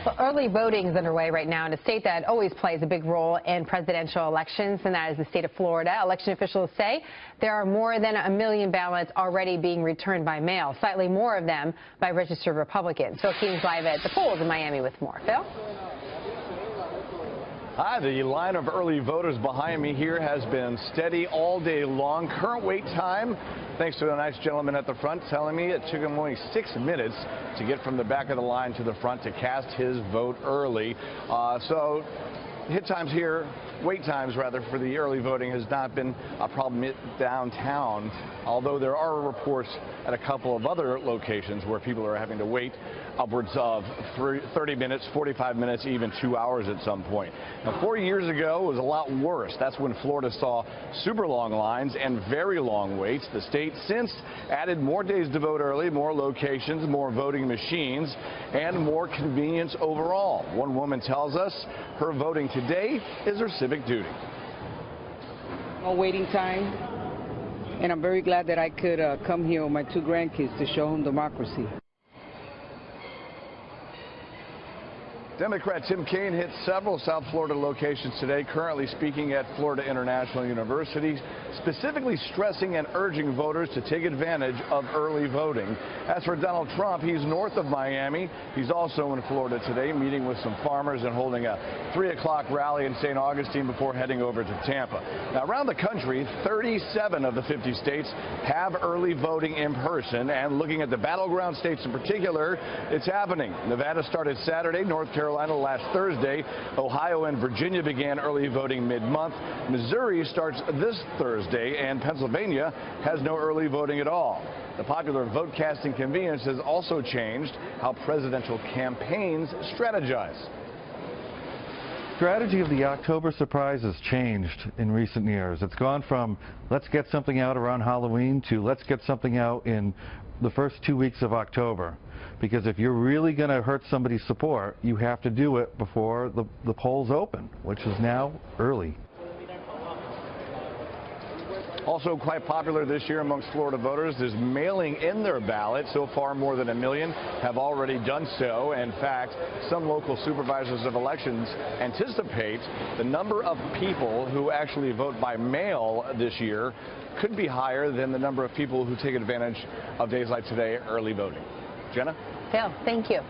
Well, early voting is underway right now in a state that always plays a big role in presidential elections, and that is the state of Florida. Election officials say there are more than 1 million ballots already being returned by mail, slightly more of them by registered Republicans. Phil Keating's live at the polls in Miami with more. Phil? Hi, the line of early voters behind me here has been steady all day long. Current wait time, thanks to a nice gentleman at the front telling me it took him only 6 minutes to get from the back of the line to the front to cast his vote early. So hit times here, wait times rather, for the early voting has not been a problem downtown, although there are reports at a couple of other locations where people are having to wait upwards of 30 minutes, 45 minutes, even 2 hours at some point. Now, 4 years ago it was a lot worse. That's when Florida saw super long lines and very long waits. The state since added more days to vote early, more locations, more voting machines, and more convenience overall. One woman tells us her voting today is her civic duty. No waiting time, and I'm very glad that I could come here with my 2 grandkids to show them democracy. Democrat Tim Kaine hit several South Florida locations today, currently speaking at Florida International University, specifically stressing and urging voters to take advantage of early voting. As for Donald Trump, he's north of Miami. He's also in Florida today, meeting with some farmers and holding a 3 o'clock rally in St. Augustine before heading over to Tampa. Now, around the country, 37 of the 50 states have early voting in person, and looking at the battleground states in particular, it's happening. Nevada started Saturday, North Carolina last Thursday, Ohio and Virginia began early voting mid-month, Missouri starts this Thursday, and Pennsylvania has no early voting at all. The popular vote casting convenience has also changed how presidential campaigns strategize. Strategy of the October surprise has changed in recent years. It's gone from let's get something out around Halloween to let's get something out in the first 2 weeks of October. Because if you're really going to hurt somebody's support, you have to do it before the polls open, which is now early. Also quite popular this year amongst Florida voters is mailing in their ballot. So far, more than 1 million have already done so. In fact, some local supervisors of elections anticipate the number of people who actually vote by mail this year could be higher than the number of people who take advantage of days like today, early voting. Jenna? Phil, thank you.